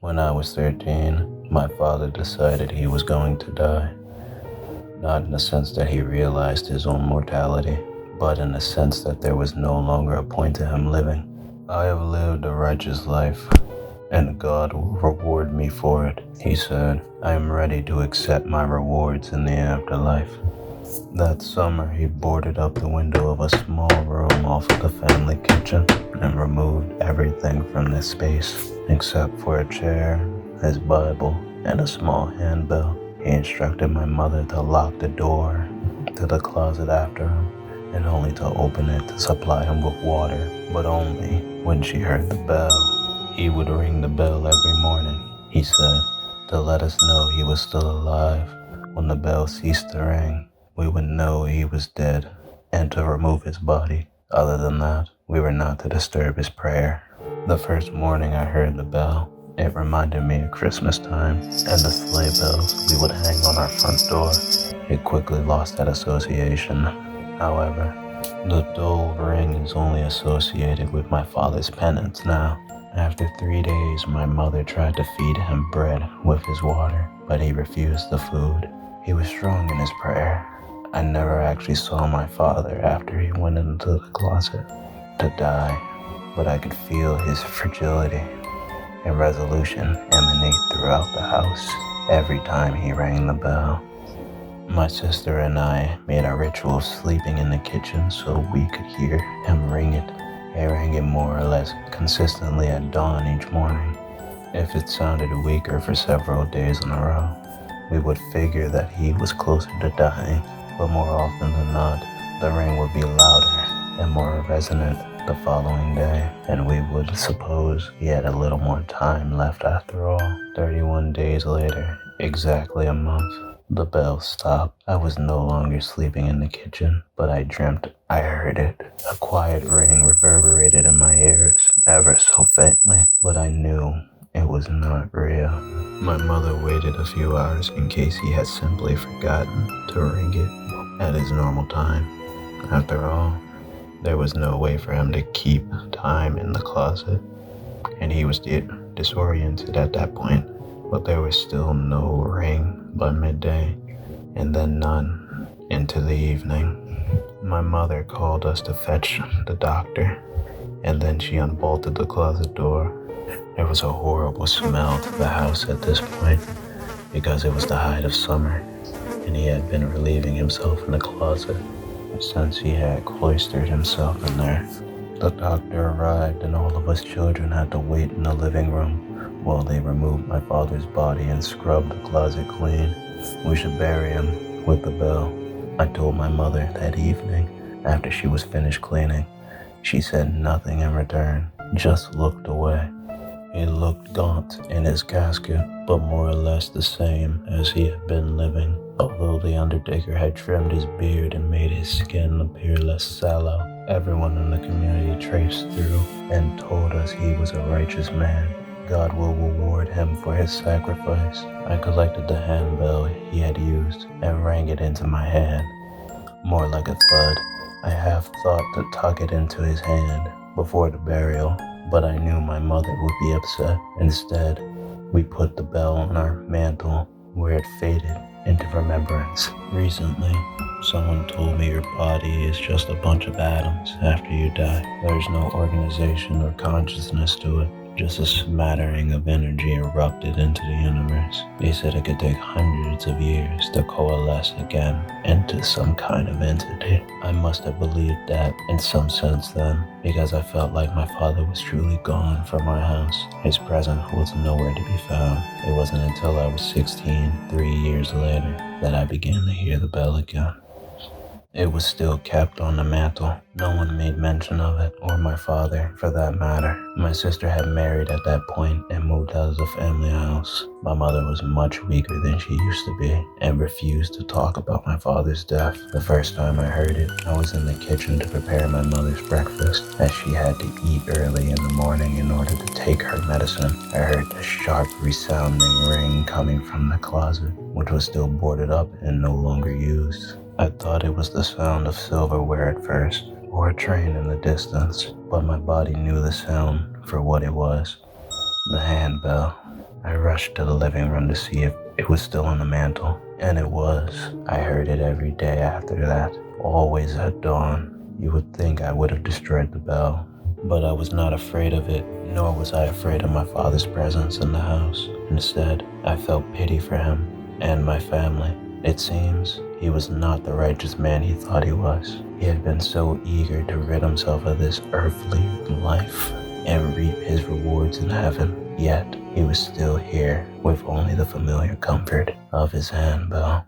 When I was 13, my father decided he was going to die. Not in the sense that he realized his own mortality, but in the sense that there was no longer a point to him living. I have lived a righteous life, and God will reward me for it, he said. I am ready to accept my rewards in the afterlife. That summer, he boarded up the window of a small room off of the family kitchen and removed everything from this space, except for a chair, his Bible, and a small handbell. He instructed my mother to lock the door to the closet after him, and only to open it to supply him with water, but only when she heard the bell. He would ring the bell every morning, he said, to let us know he was still alive. When the bell ceased to ring, we would know he was dead, and to remove his body. Other than that, we were not to disturb his prayer. The first morning I heard the bell, it reminded me of Christmas time and the sleigh bells we would hang on our front door. It quickly lost that association. However, the dull ring is only associated with my father's penance now. After 3 days, my mother tried to feed him bread with his water, but he refused the food. He was strong in his prayer. I never actually saw my father after he went into the closet to die, but I could feel his fragility and resolution emanate throughout the house every time he rang the bell. My sister and I made a ritual of sleeping in the kitchen so we could hear him ring it. He rang it more or less consistently at dawn each morning. If it sounded weaker for several days in a row, we would figure that he was closer to dying, but more often than not, the ring would be louder and more resonant the following day, and we would suppose he had a little more time left after all. 31 days later, exactly a month, the bell stopped. I was no longer sleeping in the kitchen, but I dreamt I heard it. A quiet ring reverberated in my ears, ever so faintly, but I knew it was not real. My mother waited a few hours in case he had simply forgotten to ring it at his normal time. After all, there was no way for him to keep time in the closet, and he was disoriented at that point. But there was still no ring by midday, and then none into the evening. My mother called us to fetch the doctor, and then she unbolted the closet door. There was a horrible smell to the house at this point, because it was the height of summer, and he had been relieving himself in the closet since he had cloistered himself in there. The doctor arrived, and all of us children had to wait in the living room while they removed my father's body and scrubbed the closet clean. We should bury him with the bell, I told my mother that evening after she was finished cleaning. She said nothing in return, just looked away. He looked gaunt in his casket, but more or less the same as he had been living, although the undertaker had trimmed his beard and made his skin appear less sallow. Everyone in the community traced through and told us he was a righteous man. God will reward him for his sacrifice. I collected the handbell he had used and rang it into my hand, more like a thud. I half thought to tuck it into his hand before the burial, but I knew my mother would be upset. Instead, we put the bell on our mantle where it faded into remembrance. Recently, someone told me your body is just a bunch of atoms after you die. There's no organization or consciousness to it. Just a smattering of energy erupted into the universe. They said it could take hundreds of years to coalesce again into some kind of entity. I must have believed that in some sense then, because I felt like my father was truly gone from our house. His presence was nowhere to be found. It wasn't until I was 16, 3 years later, that I began to hear the bell again. It was still kept on the mantle. No one made mention of it, or my father, for that matter. My sister had married at that point and moved out of the family house. My mother was much weaker than she used to be and refused to talk about my father's death. The first time I heard it, I was in the kitchen to prepare my mother's breakfast, as she had to eat early in the morning in order to take her medicine. I heard a sharp, resounding ring coming from the closet, which was still boarded up and no longer used. I thought it was the sound of silverware at first, or a train in the distance, but my body knew the sound for what it was. The handbell. I rushed to the living room to see if it was still on the mantel, and it was. I heard it every day after that, always at dawn. You would think I would have destroyed the bell, but I was not afraid of it, nor was I afraid of my father's presence in the house. Instead, I felt pity for him and my family. It seems he was not the righteous man he thought he was. He had been so eager to rid himself of this earthly life and reap his rewards in heaven, yet he was still here with only the familiar comfort of his handbell.